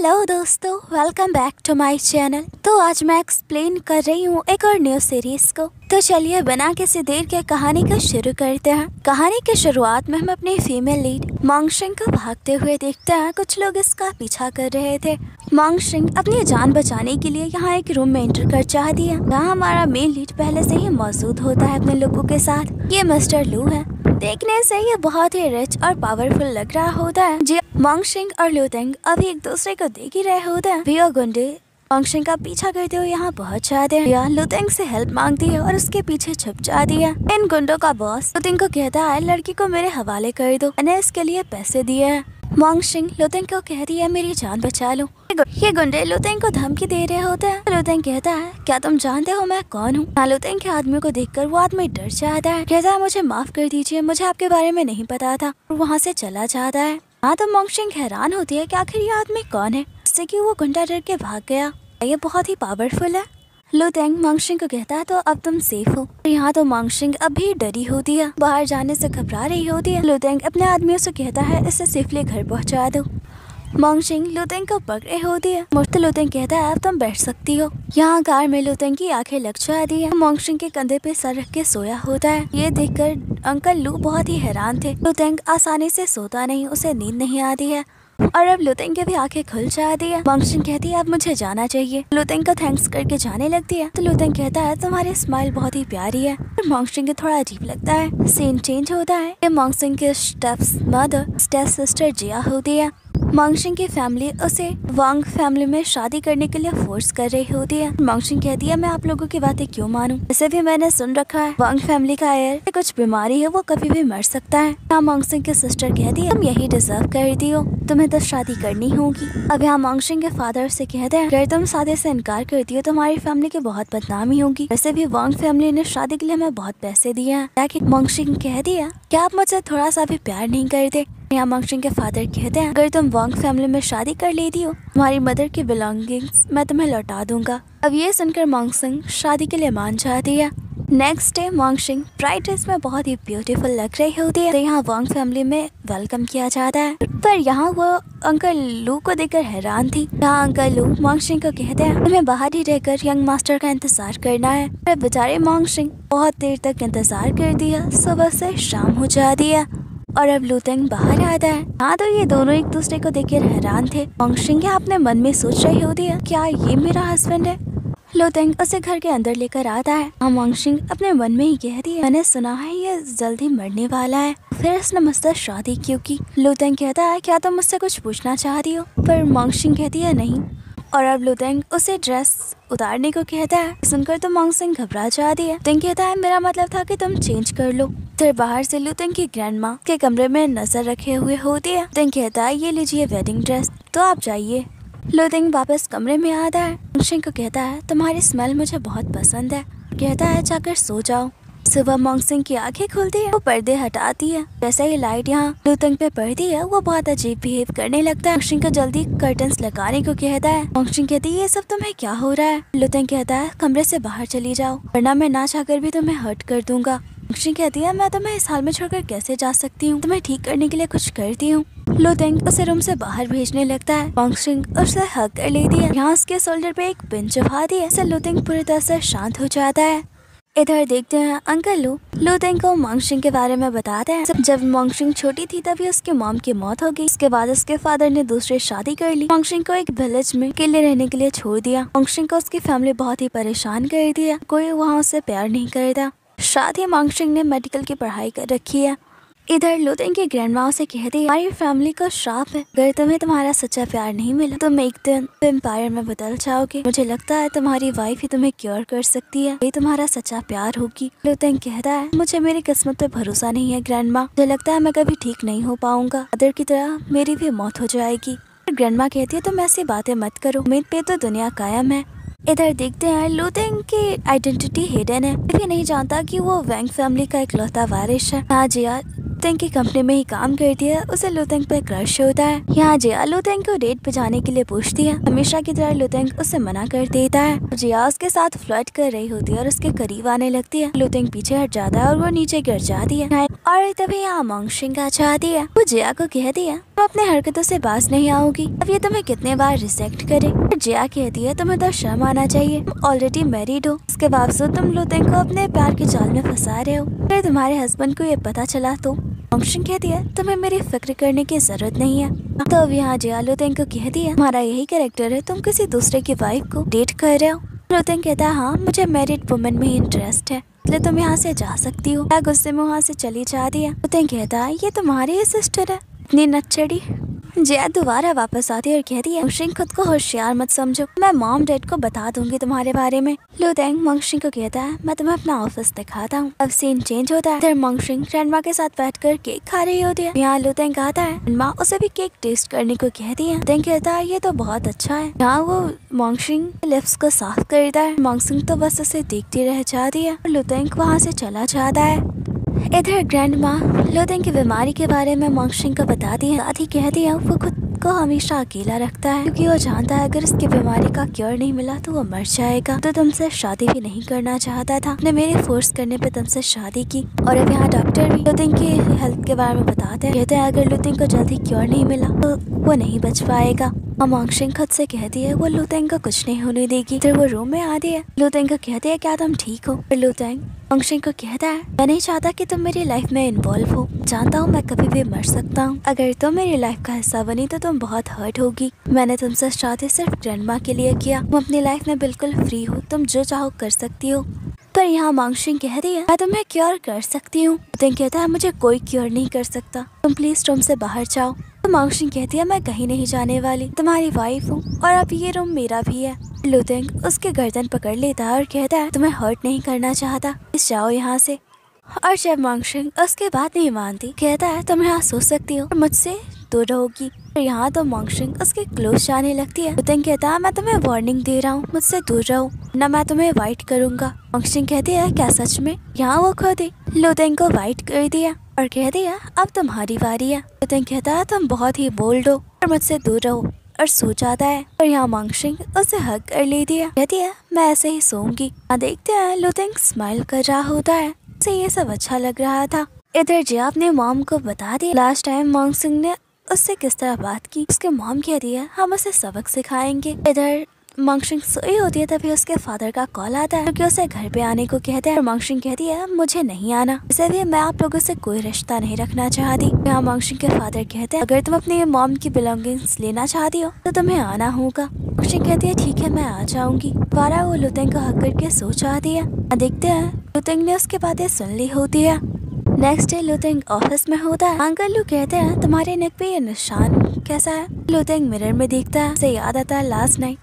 Hello दोस्तों, welcome back to my channel. तो आज मैं एक्सप्लेन कर रही हूँ एक और न्यू सीरीज को। तो चलिए बिना किसी देर के कहानी को शुरू करते हैं। कहानी की शुरुआत में हम अपनी फीमेल लीड मोंगशिंग को भागते हुए देखते हैं। कुछ लोग इसका पीछा कर रहे थे। मोंगशिंग अपनी जान बचाने के लिए यहाँ एक रूम में एंटर कर चाहती है। यहाँ हमारा मेन लीड पहले से ही मौजूद होता है अपने लोगों के साथ। ये मिस्टर लू है। देखने से ये बहुत ही रिच और पावरफुल लग रहा होता है। जी मोंगशिंग और लुतेंग अभी एक दूसरे को देख ही रहे होते हैं। वे गुंडे मोंगशिंग का पीछा करते हुए यहाँ पहुँच जाते हैं। या लुतेंग से हेल्प मांगती है और उसके पीछे छुप जाती है। इन गुंडों का बॉस लुतेंग को कहता है लड़की को मेरे हवाले कर दो, मैंने इसके लिए पैसे दिए हैं। मोंगशिंग लुतेंग को कहती है मेरी जान बचा लो। ये गुंडे लुतेंग को धमकी दे रहे होते हैं। लुतेंग कहता है क्या तुम जानते हो मैं कौन हूँ? लुतेंग के आदमी को देखकर वो आदमी डर जाता है। कहता है मुझे माफ कर दीजिए, मुझे आपके बारे में नहीं पता था, और वहाँ से चला जाता है। हाँ तो मोंगशिंग हैरान होती है कि आखिर ये आदमी कौन है, जिससे कि वो गुंडा डर के भाग गया। ये बहुत ही पावरफुल है। लुतेंग मोंगशिंग को कहता है तो अब तुम सेफ हो। यहाँ तो मोंगशिंग अभी डरी होती है, बाहर जाने से घबरा रही होती है। लुतेंग अपने आदमियों से कहता है इसे सेफली घर पहुँचा दो। मोंगशिंग लुतेंग को पकड़े होती है। मुझसे लुतेंग कहता है अब तुम बैठ सकती हो। यहाँ कार में लुतेंग की आंखें लग जाती है। मोंगशिंग के कंधे पे सर रख के सोया होता है। ये देखकर अंकल लू बहुत ही हैरान थे। लुतेंग आसानी से सोता नहीं, उसे नींद नहीं आती है और अब लुतेंग की भी आंखें खुल जाती है। मोंगशिंग कहती है अब मुझे जाना चाहिए। लुतेंग को थैंक्स करके जाने लगती है। तो लुतेंग कहता है तुम्हारी स्माइल बहुत ही प्यारी है। मोंगशिंग को थोड़ा अजीब लगता है। सीन चेंज होता है। ये मोंगशिंग के स्टेप सिस्टर जिया होती है। मोंगशिंग की फैमिली उसे वांग फैमिली में शादी करने के लिए फोर्स कर रही होती है। मोंगशिंग कहती है मैं आप लोगों की बातें क्यों मानूं? वैसे भी मैंने सुन रखा है वांग फैमिली का हेयर कुछ बीमारी है, वो कभी भी मर सकता है। यहाँ मोंगशिंग की सिस्टर कहती है तुम यही डिजर्व करती हो, तुम्हें तो शादी करनी होगी। अब यहाँ मोंगशिंग के फादर से कहते हैं अगर तुम शादी से इनकार करती हो तो हमारी फैमिली की बहुत बदनामी होगी। वैसे भी वांग फैमिली ने शादी के लिए हमें बहुत पैसे दिए हैं। ताकि मोंगशिंग कह दिया क्या आप मुझसे थोड़ा सा भी प्यार नहीं करते? यहाँ मोंगशिंग के फादर कहते हैं अगर तुम वांग फैमिली में शादी कर लेती हो तुम्हारी मदर की बिलोंगिंग्स मैं तुम्हें लौटा दूंगा। अब ये सुनकर मोंगशिंग शादी के लिए मान जाती है। नेक्स्ट डे मोंगशिंग ब्राइट ड्रेस में बहुत ही ब्यूटीफुल लग रही होती है। तो यहाँ वांग फैमिली में वेलकम किया जाता है। पर यहाँ वो अंकल लू को देखकर हैरान थी। यहाँ अंकल लू मोंगशिंग को कहते हैं तुम्हें बाहर ही रहकर यंग मास्टर का इंतजार करना है। पर बेचारे मोंगशिंग बहुत देर तक इंतजार कर दिया। सुबह से शाम हो जाती है और अब लुतेंग बाहर आता है। हाँ तो ये दोनों एक दूसरे को देखकर हैरान थे। मोंगशिंग अपने मन में सोच रही होती है क्या ये मेरा हस्बैंड है? लुतेंग उसे घर के अंदर लेकर आता है। हाँ मोंगशिंग अपने मन में ही कहती है मैंने सुना है ये जल्दी मरने वाला है, फिर इसने मुझसे शादी क्यों की? लुतेंग कहता है क्या तुम मुझसे कुछ पूछना चाहती हो? पर मोंगशिंग कहती है नहीं। और अब लुतेंग उसे ड्रेस उतारने को कहता है। सुनकर तो मोंगशिंग घबरा जाती है। लुतेंग कहता है मेरा मतलब था कि तुम चेंज कर लो। फिर बाहर से लुतेंग की ग्रैंडमा के कमरे में नजर रखे हुए होती है। लुतेंग कहता है ये लीजिए वेडिंग ड्रेस, तो आप जाइए। लुतेंग वापस कमरे में आता है। मोंगशिंग को कहता है तुम्हारी स्मेल मुझे बहुत पसंद है। कहता है जाकर सो जाओ। सुबह मोंगशिंग की आंखें खुलती है। वो पर्दे हटाती है। जैसे ही लाइट यहाँ लुतेंग पे पड़ती है वो बहुत अजीब बिहेव करने लगता है। मोंगशिंग को जल्दी कर्टन्स लगाने को कहता है। मोंगशिंग कहती है ये सब तुम्हें क्या हो रहा है? लुतेंग कहता है कमरे से बाहर चली जाओ वरना मैं ना चाहकर भी तुम्हें हर्ट कर दूंगा। मोंगशिंग कहती है मैं तुम्हें इस हाल में छोड़कर कैसे जा सकती हूँ, तुम्हें ठीक करने के लिए कुछ करती हूँ। लुतेंग उसे रूम से बाहर भेजने लगता है। मोंगशिंग उसे हक कर लेती है। यहाँ उसके शोल्डर पे एक पिन चुभाती है। इससे लुतेंग पूरी तरह से शांत हो जाता है। इधर देखते हैं अंकल लू लुतेंग को मोंगशिंग के बारे में बताते हैं। जब मोंगशिंग छोटी थी तभी उसके मॉम की मौत हो गई। इसके बाद उसके फादर ने दूसरी शादी कर ली। मोंगशिंग को एक विलेज में अकेले रहने के लिए छोड़ दिया। मोंगशिंग को उसकी फैमिली बहुत ही परेशान कर दिया। कोई वहाँ उसे प्यार नहीं करता। साथ ही मोंगशिंग ने मेडिकल की पढ़ाई कर रखी है। इधर लुतेंग की ग्रैंडमा से कहती है हमारी फैमिली को श्राप है, अगर तुम्हें तुम्हारा सच्चा प्यार नहीं मिला तुम एक दिन एम्पायर में बदल जाओगे। मुझे लगता है तुम्हारी वाइफ ही तुम्हें क्योर कर सकती है, ये तुम्हारा सच्चा प्यार होगी। लुतेंग कहता है मुझे मेरी किस्मत पे भरोसा नहीं है ग्रैंडमा, मुझे लगता है मैं कभी ठीक नहीं हो पाऊंगा, अदर की तरह मेरी भी मौत हो जाएगी। ग्रैंडमा कहती है तुम ऐसी बातें मत करो, उम्मीद पे तो दुनिया कायम है। इधर देखते हैं लुतेंग की आइडेंटिटी हिडन है। ये नहीं जानता कि वो वैंग फैमिली का इकलौता वारिस है। हाँ जिया लुतेंग की कंपनी में ही काम करती है। उसे लुतेंग पे क्रश होता है। यहाँ जिया लुतेंग को डेट पे जाने के लिए पूछती है। हमेशा की तरह लुतेंग उसे मना कर देता है। जिया उसके साथ फ्लर्ट कर रही होती है और उसके करीब आने लगती है। लुतेंग पीछे हट जाता है और वो नीचे गिर जाती है। और तभी यहाँ मोंगशिंग आ जाती है। वो जिया को कहती है तुम अपने हरकतों से बाज नहीं आओगी, अब ये तुम्हें कितने बार रिजेक्ट करे। जिया कहती है तुम्हें तो शर्म आना चाहिए, तुम ऑलरेडी मैरिड हो, इसके बावजूद तुम लुतेंग को अपने प्यार के जाल में फंसा रहे हो। फिर तुम्हारे हस्बैंड को ये पता चला तो। मोंगशिंग कहती है तुम्हें मेरी फिक्र करने की जरूरत नहीं है। तो अब यहाँ जिया लुतेंग को कहती है तुम्हारा यही कैरेक्टर है, तुम किसी दूसरे की वाइफ को डेट कर रहे हो। लुतेंग कहता है हाँ मुझे मैरिड वुमेन में ही इंटरेस्ट है, इसलिए तुम यहाँ से जा सकती हो। गुस्से में वहाँ से चली जाती है। लुतेंग कहता है ये तुम्हारी ही सिस्टर है, इतनी नच्चड़ी। जिया दोबारा वापस आती है और कहती है मोंगशिंग खुद को होशियार मत समझो, मैं मॉम डैड को बता दूंगी तुम्हारे बारे में। लुतेंग मोंगशिंग को कहता है मैं तुम्हें अपना ऑफिस दिखाता हूँ। अब सीन चेंज होता है। फिर मोंगशिंग ग्रैंडमा के साथ बैठकर केक खा रही होती है। यहाँ लुतेंग आता है, ग्रैंडमा उसे भी केक टेस्ट करने को कहती है। लुतेंग कहता है ये तो बहुत अच्छा है। यहाँ वो मोंगशिंग लिप्स को साफ करता है। मोंगशिंग तो बस उसे देखती रह जाती है और लुतेंग वहाँ से चला जाता है। इधर ग्रैंडमा लुतेंग की बीमारी के बारे में मोंगशिंग को बताती है। साथ ही कहती है वो खुद को हमेशा अकेला रखता है क्योंकि वो जानता है अगर इसकी बीमारी का क्योर नहीं मिला तो वो मर जाएगा। तो तुमसे शादी भी नहीं करना चाहता था, ने मेरे फोर्स करने पे तुमसे शादी की। और अब यहाँ डॉक्टर भी लुतेंग की हेल्थ के बारे में बताते हैं। कहते हैं अगर लुतेंग को जल्दी क्योर नहीं मिला तो वो नहीं बच पाएगा। मोंगशिंग खुद से कहती है वो लुतेंग को कुछ नहीं होने देगी। फिर वो रूम में आती है। लुतेंग को कहती है क्या तुम ठीक हो। फिर लुतेंग मोंगशिंग को कहता है मैं नहीं चाहता कि तुम मेरी लाइफ में इन्वॉल्व हो, जानता हूँ मैं कभी भी मर सकता हूँ। अगर तुम मेरी लाइफ का हिस्सा बनी तो तुम बहुत हर्ट होगी। मैंने तुमसे शादी सिर्फ ग्रैंडमा के लिए किया, तुम अपनी लाइफ में बिल्कुल फ्री हो, तुम जो चाहो कर सकती हो। पर यहाँ मोंगशिंग कहती है मैं तुम्हें क्योर कर सकती हूँ। लुतेंग कहता है मुझे कोई क्योर नहीं कर सकता, तुम प्लीज रूम से बाहर जाओ। तो मोंगशिंग कहती है मैं कहीं नहीं जाने वाली, तुम्हारी वाइफ हूँ और अब ये रूम मेरा भी है। लुतेंग उसके गर्दन पकड़ लेता है और कहता है तुम्हें हर्ट नहीं करना चाहता, प्लीज जाओ यहाँ से। और जब मोंगशिंग उसके बात नहीं मानती, कहता है तुम यहाँ सो सकती हो और मुझसे दूर रहोगी। यहाँ तो मोंगशिंग उसके क्लोज जाने लगती है। लुतेंग कहता है मैं तुम्हें वार्निंग दे रहा हूँ, मुझसे दूर रहो ना मैं तुम्हें वाइट करूँगा। मोंगशिंग कहती है क्या सच में। यहाँ वो खुद ही लुतेंग को वाइट कर दिया और कहती है अब तुम्हारी बारी है। लुतेंग कहता है तुम बहुत ही बोल्ड हो और मुझसे दूर रहो और सो जाता है। और यहाँ मोंगशिंग उसे हग कर लेती है। कहती है मैं ऐसे ही सोऊंगी। देखते हैं लुतेंग स्माइल कर रहा होता है, उसे ये सब अच्छा लग रहा था। इधर जिया अपने मॉम को बता दिया लास्ट टाइम मोंगशिंग ने उससे किस तरह बात की। उसके मॉम कहती है हम उसे सबक सिखाएंगे। इधर मोंगशिंग सोई होती है तभी उसके फादर का कॉल आता है क्योंकि उसे घर पे आने को कहते हैं। मोंगशिंग कहती है मुझे नहीं आना, वैसे भी मैं आप लोगों से कोई रिश्ता नहीं रखना चाहती। यहाँ मोंगशिंग के फादर कहते हैं अगर तुम अपनी मॉम की बिलोंगिंग्स लेना चाहती हो तो तुम्हें आना होगा। मोंगशिंग कहती है ठीक है मैं आ जाऊंगी। दोबारा वो लुतेंग को हक करके सो जाती है। देखते हैं लुतेंग ने उसकी बातें सुन ली होती है। नेक्स्ट डे लुतेंग ऑफिस में होता है। अंकल लू कहते हैं तुम्हारे नेक पे ये निशान कैसा है। लुतेंग मिरर में देखता है, उसे याद आता है लास्ट नाइट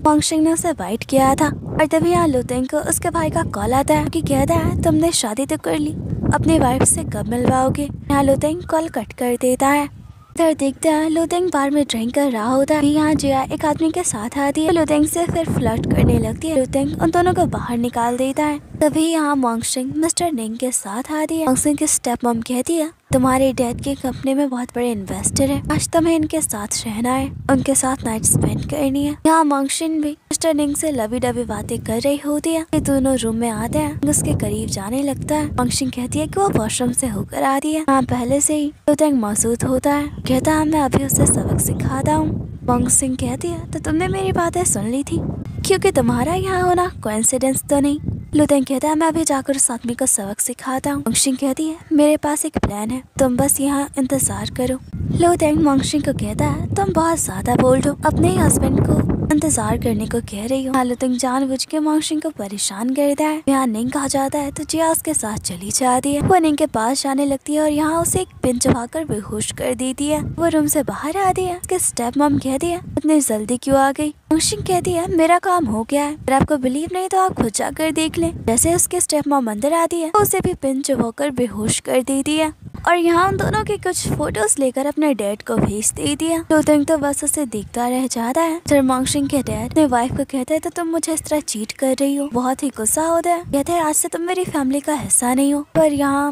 मोंगशिंग ने उसे वाइट किया था। और तभी यहाँ लुतेंग को उसके भाई का कॉल आता है कि कहता है तुमने शादी तो कर ली, अपनी वाइफ से कब मिलवाओगे। यहाँ लुतेंग कॉल कट कर देता है। इधर देखते हैं लुतेंग बार में ड्रिंक कर रहा होता है। यहाँ जिया एक आदमी के साथ आती है, लुतेंग से फिर फ्लर्ट करने लगती है। लुतेंग उन दोनों को बाहर निकाल देता है। तभी यहाँ मोंगशिंग मिस्टर निंग के साथ आती है। मोंगशिंग की स्टेप मॉम कहती है तुम्हारे डैड की कंपनी में बहुत बड़े इन्वेस्टर है, आज तुम्हें इनके साथ रहना है, उनके साथ नाइट स्पेंड करनी है। यहाँ मोंगशिंग भी मिस्टर निंग से लवी डबी बातें कर रही होती है। ये दोनों रूम में आते हैं, उसके करीब जाने लगता है। मोंगशिंग कहती है कि वो वॉशरूम से होकर आ रही है। यहाँ पहले से ही लुतेंग मौजूद होता है, कहता है मैं अभी उसे सबक सिखाता हूँ। मोंगशिंग कहती है तो तुमने मेरी बातें सुन ली थी, क्योंकि तुम्हारा यहाँ होना कोइंसिडेंस तो नहीं। लुतेंग कहता है मैं अभी जाकर उस आदमी को सबक सिखाता हूँ। मोंगशिंग कहती है मेरे पास एक प्लान है, तुम बस यहाँ इंतजार करो। लुतेंग मोंगशिंग को कहता है तुम बहुत ज्यादा बोल्ड हो, अपने ही हस्बैंड को इंतजार करने को कह रही हो। लुतेंग जानबूझ के मोंगशिंग को परेशान करता है। यहाँ निंग आ जाता है तो जिया उसके साथ चली जाती है। वो निंग के पास जाने लगती है और यहाँ उसे एक पिन चबाकर बेहोश कर देती है। वो रूम से बाहर आती है। उसके स्टेप मॉम कहती है इतनी जल्दी क्यों आ गई। मोंगशिंग कहती है मेरा काम हो गया है, अगर आपको बिलीव नहीं तो आप खुद जाकर देख लें। जैसे उसके स्टेप मॉम अंदर आती है उसे भी पिन चबाकर बेहोश कर देती है और यहाँ उन दोनों के कुछ फोटोज लेकर अपने डैड को भेज देती है। लुतेंग तो बस उसे देखता रह जाता है। फिर मोंगशिंग के डैड अपने वाइफ को कहते हैं तो तुम मुझे इस तरह चीट कर रही हो। बहुत ही गुस्सा होता है, कहते हैं आज से तुम मेरी फैमिली का हिस्सा नहीं हो। पर यहाँ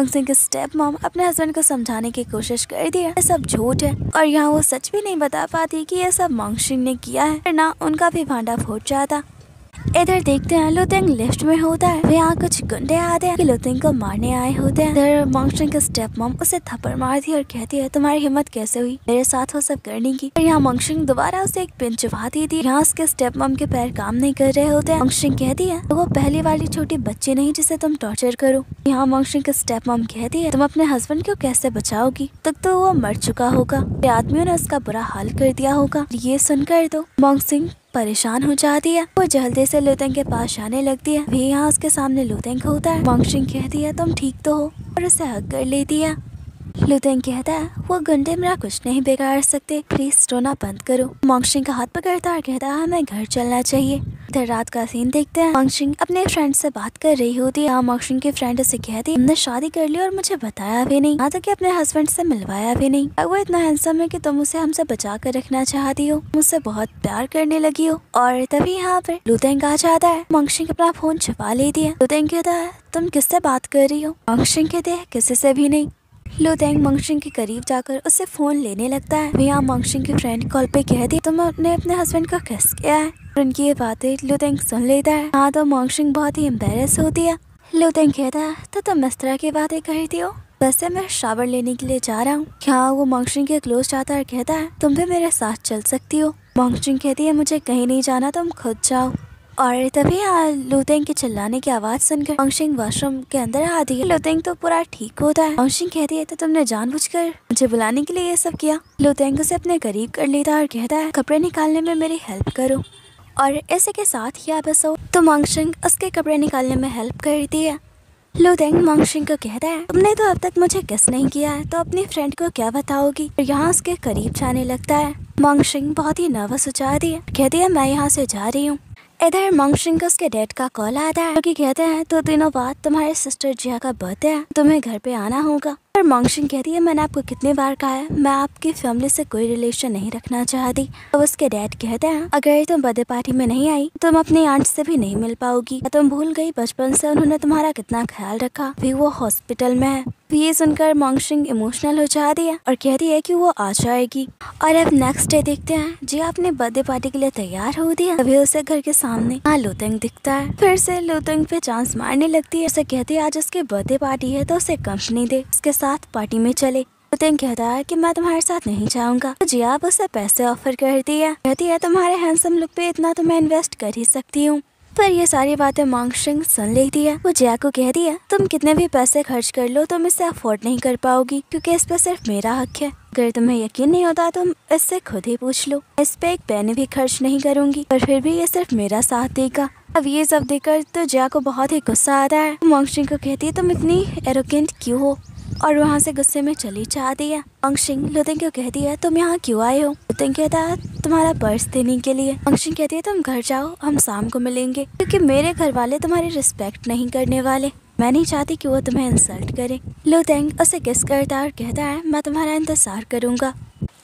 मंगसिंग की स्टेप मॉम अपने हस्बैंड को समझाने की कोशिश कर दी है ये सब झूठ है और यहाँ वो सच भी नहीं बता पाती कि ये सब मंगसिंग ने किया है, वरना उनका भी भांडा फूट जाता। इधर देखते हैं लुतेंग लिफ्ट में होता है, यहाँ कुछ गुंडे आते हैं कि लुतेंग को मारने आए होते हैं। इधर मंगसिंग की स्टेप मॉम उसे थप्पड़ मारती है और कहती है तुम्हारी हिम्मत कैसे हुई मेरे साथ वो सब करने की। और यहाँ मंगसिंग दोबारा उसे एक पिन चुभा दी थी। यहाँ उसके स्टेप मॉम के पैर काम नहीं कर रहे होते हैं। मंगसिंग कहती है तो वो पहली वाली छोटी बच्ची नहीं जिसे तुम टॉर्चर करो। यहाँ मंगसिंग की स्टेप मॉम कहती है तुम अपने हस्बैंड को कैसे बचाओगी, तब तो वो मर चुका होगा, आदमियों ने उसका बुरा हाल कर दिया होगा। ये सुनकर तो मंगसिंग परेशान हो जाती है, वो जल्दी से लुतेंग के पास आने लगती है। भी यहाँ उसके सामने लुतेंग होता है। मंगसिंग कहती है तुम ठीक तो हो और उसे हक कर लेती है। लुतेंग कहता है वो गुंडे मेरा कुछ नहीं बिगाड़ सकते, प्लीज रोना बंद करो। मंगसिंग का हाथ पकड़ता और कहता है हमें घर चलना चाहिए। इधर रात का सीन देखते हैं। मंगसिंग अपने फ्रेंड से बात कर रही होती है। मंगसिंग की फ्रेंड उसे कहती है तुमने शादी कर ली और मुझे बताया भी नहीं, यहाँ तक कि अपने हस्बैंड से मिलवाया भी नहीं। वो इतना हैंडसम है कि तुम उसे हमसे बचा कर रखना चाहती हो, मुझसे बहुत प्यार करने लगी हो। और तभी यहाँ पर लुतेंग आ जाता है। मंगसिंग अपना फोन छुपा लेती है। लुतेंग कहता है तुम किससे बात कर रही हो। मंगसिंग कहते हैं किसी से भी नहीं। लुतेंग मंगसिंग के करीब जाकर उससे फोन लेने लगता है। यहाँ मंगसिंग की फ्रेंड कॉल पे कहती है तुमने अपने हस्बैंड को किस किया है। और उनकी ये बातें लुतेंग सुन लेता है। हाँ तो मंगसिंग बहुत ही एम्बेरस होती है। लुतेंग कहता है तो तुम इस तरह की बातें करती हो, वैसे मैं शावर लेने के लिए जा रहा हूँ। यहाँ वो मंगसिंग के क्लोज जाता है और कहता है तुम भी मेरे साथ चल सकती हो। मंगसिंग कहती है मुझे कहीं नहीं जाना, तुम खुद जाओ। और तभी यहाँ लुतेंग के चिल्लाने की आवाज सुनकर मंगसिंग वॉशरूम के अंदर आती है। लुतेंग तो पूरा ठीक होता है। मंगसिंग कहती है तो तुमने जानबूझकर मुझे बुलाने के लिए ये सब किया। लुतेंग उसे अपने करीब कर लेता है और कहता है कपड़े निकालने में मेरी हेल्प करो। और ऐसे के साथ ही एपिसोड तो मंगसिंग उसके कपड़े निकालने में हेल्प करती है। लुतेंग मंगसिंग को कहता है तुमने तो अब तक मुझे किस नहीं किया है, तो अपनी फ्रेंड को क्या बताओगी। और यहाँ उसके करीब जाने लगता है। मंगसिंग बहुत ही नर्वस हो जाती है, कहती है मैं यहाँ से जा रही हूँ। इधर मंगसिंग को उसके डैड का कॉल आता है, जो कि कहते हैं 2 दिनों बाद तुम्हारे सिस्टर जिया का बर्थडे है, तुम्हें घर पे आना होगा। और मंगसिंग कहती है मैंने आपको कितनी बार कहा है मैं आपकी फैमिली से कोई रिलेशन नहीं रखना चाहती। तो उसके डैड कहते हैं अगर तुम बर्थडे पार्टी में नहीं आई तुम अपनी आंट से भी नहीं मिल पाओगी। तुम भूल गई बचपन से उन्होंने तुम्हारा कितना ख्याल रखा, भी वो हॉस्पिटल में है। ये सुनकर मंगसिंग इमोशनल हो जाती है और कहती है कि वो आ जाएगी। और अब नेक्स्ट डे देखते हैं जिया अपने बर्थडे पार्टी के लिए तैयार होती है। तभी उसे घर के सामने लुतेंग दिखता है। फिर से लुतेंग पे चांस मारने लगती है। उसे कहती है आज उसकी बर्थडे पार्टी है तो उसे कंपनी दे, उसके साथ पार्टी में चले। लुतेंग कहता है कि मैं तुम्हारे साथ नहीं जाऊंगा। तो जिया अब उसे पैसे ऑफर करती है, कहती है तुम्हारे हैंडसम लुक पे इतना तो मैं इन्वेस्ट कर ही सकती हूँ। पर ये सारी बातें मंगसिंग सुन लेती है। वो जिया को कहती है तुम कितने भी पैसे खर्च कर लो तुम इसे अफोर्ड नहीं कर पाओगी, क्योंकि इस पे सिर्फ मेरा हक है। अगर तुम्हें यकीन नहीं होता तुम इससे खुद ही पूछ लो। इस पे एक पैसे भी खर्च नहीं करूंगी, पर फिर भी ये सिर्फ मेरा साथ देगा। अब ये सब देखकर तो जिया को बहुत ही गुस्सा आता है। मंगसिंग को कहती है तुम इतनी एरोगेंट क्यों हो, और वहाँ से गुस्से में चली जाती है। मंगसिंग लुतेंग को कहती है तुम यहाँ क्यों आए हो। लुतेंग कहता है तुम्हारा पर्स देने के लिए। मंगसिंग कहती है तुम घर जाओ, हम शाम को मिलेंगे, क्योंकि मेरे घर वाले तुम्हारी रिस्पेक्ट नहीं करने वाले। मैं नहीं चाहती कि वो तुम्हें इंसल्ट करे। लुतेंग उसे किस करता है और कहता है मैं तुम्हारा इंतजार करूंगा।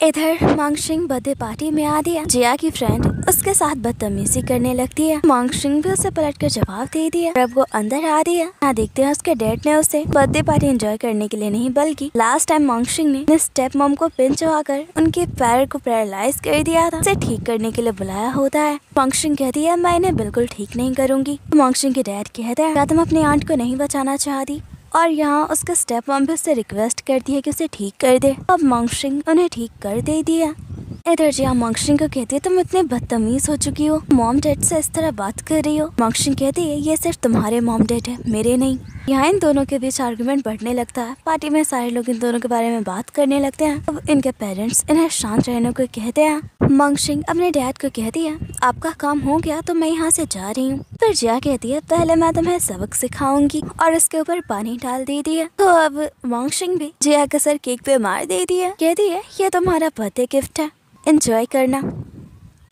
इधर मंगसिंग बर्थडे पार्टी में आती है। जिया की फ्रेंड उसके साथ बदतमीजी करने लगती है। मंगसिंग भी उसे पलट कर जवाब दे दिया। अब वो अंदर आ रही है। यहाँ देखते हैं उसके डैड ने उसे बर्थडे पार्टी एंजॉय करने के लिए नहीं, बल्कि लास्ट टाइम मंगसिंग ने अपने स्टेप मॉम को पिन चढ़ाकर उनके पैर को पैरालाइज कर दिया था, उसे ठीक करने के लिए बुलाया होता है। मंगसिंग कहती है मैं इन्हें बिल्कुल ठीक नहीं करूंगी। मंगसिंग के डैड कहता है क्या तुम अपनी आंट को नहीं बचाना चाहती। और यहाँ उसके स्टेप मॉम भी उससे रिक्वेस्ट करती है कि उसे ठीक कर दे। अब मंगसिंग उन्हें ठीक कर दे दिया। इधर जिया मंगसिंग को कहती है तुम इतने बदतमीज हो चुकी हो, मॉम डैड से इस तरह बात कर रही हो। मंगसिंग कहती है ये सिर्फ तुम्हारे मॉम डैड है, मेरे नहीं। यहाँ इन दोनों के बीच आर्गुमेंट बढ़ने लगता है। पार्टी में सारे लोग इन दोनों के बारे में बात करने लगते हैं। अब इनके पेरेंट्स इन्हें शांत रहने को कहते हैं। मंगसिंग अपने डैड को कहती है आपका काम हो गया तो मैं यहाँ से जा रही हूँ। फिर जिया कहती है पहले मैं तुम्हें सबक सिखाऊंगी, और इसके ऊपर पानी डाल देती है। तो अब मंगसिंग भी जिया का सर केक पे मार देती है, कहती है ये तुम्हारा बर्थडे गिफ्ट है, एंजॉय करना।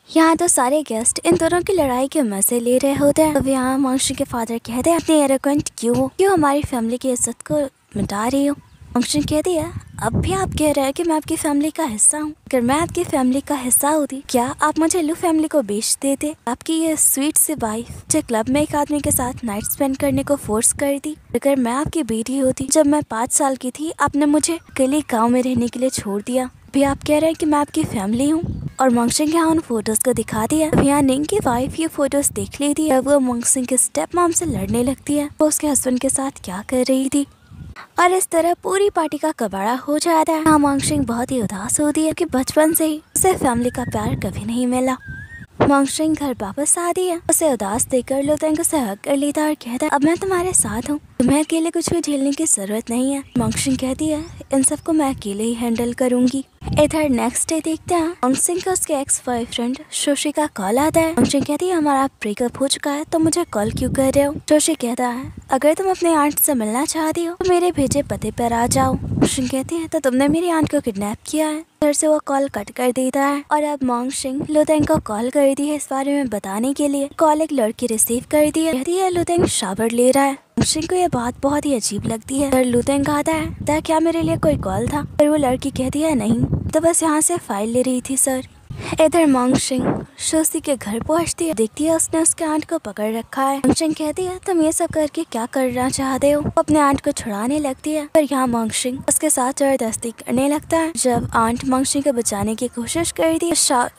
यहाँ तो सारे गेस्ट इन दोनों की लड़ाई के मजे ले रहे होते हैं। अब यहाँ मंगसिंग के फादर कहते हैं अपनी एरोगेंट क्यों हो, क्यों हमारी फैमिली की इज्जत को मिटा रही हो। मंगशिंग कहती है अब भी आप कह रहे हैं कि मैं आपकी फैमिली का हिस्सा हूँ। अगर मैं आपकी फैमिली का हिस्सा होती क्या आप मुझे लू फैमिली को बेच देते? आपकी ये स्वीट सी वाइफ जो क्लब में एक आदमी के साथ नाइट स्पेंड करने को फोर्स करती। अगर मैं आपकी बेटी होती, जब मैं 5 साल की थी आपने मुझे अकेले गाँव में रहने के लिए छोड़ दिया। अभी आप कह रहे हैं कि मैं आपकी फैमिली हूँ। और मंगशिंग यहाँ उन फोटोज को दिखा दिया। यहाँ निंग की वाइफ ये फोटोज देख लेती है। वो मंगशिंग के स्टेप मॉम से लड़ने लगती है वो उसके हस्बैंड के साथ क्या कर रही थी। और इस तरह पूरी पार्टी का कबाड़ा हो जाता है। यहाँ मंगशिंग बहुत ही उदास होती है कि बचपन से ही उसे फैमिली का प्यार कभी नहीं मिला। मंगशिंग घर वापस आती है। उसे उदास देखकर लुतेंग उसे हक कर लेता है और कहता है अब मैं तुम्हारे साथ हूँ, तुम्हें अकेले कुछ भी झेलने की जरूरत नहीं है। मंगशिंग कहती है इन सब को मैं अकेले ही हैंडल करूंगी। इधर नेक्स्ट डे देखते हैं मंगशिंग का उसके एक्स बॉयफ्रेंड शोशी का कॉल आता है। मंगशिंग कहती है हमारा ब्रेकअप हो चुका है तो मुझे कॉल क्यों कर रहे हो? शोशी कहता है अगर तुम अपने आंट से मिलना चाहती हो तो मेरे भेजे पते पर आ जाओ। मंगशिंग कहती है तो तुमने मेरी आंट को किडनैप किया है। फिर से वो कॉल कट कर देता है और अब मंगशिंग लुतेंग को कॉल कर दी है इस बारे में बताने के लिए। कॉल एक लड़की रिसीव कर दी है। कहती है लुतेंग शावर ले रहा है। मंगशिंग को ये बात बहुत ही अजीब लगती है। फिर लुतेंग कहता है क्या मेरे लिए कोई कॉल था? पर वो लड़की कहती है नहीं, तो बस यहाँ से फाइल ले रही थी सर। इधर मंगशिंग शोशी के घर पहुंचती है। देखती है उसने उसके आंट को पकड़ रखा है। मंगशिंग कहती है तुम ये सब करके क्या करना चाहते हो? वो अपने आंट को छुड़ाने लगती है पर यहाँ मंगशिंग उसके साथ जबरदस्ती करने लगता है। जब आंट मंगशिंग को बचाने की कोशिश करती है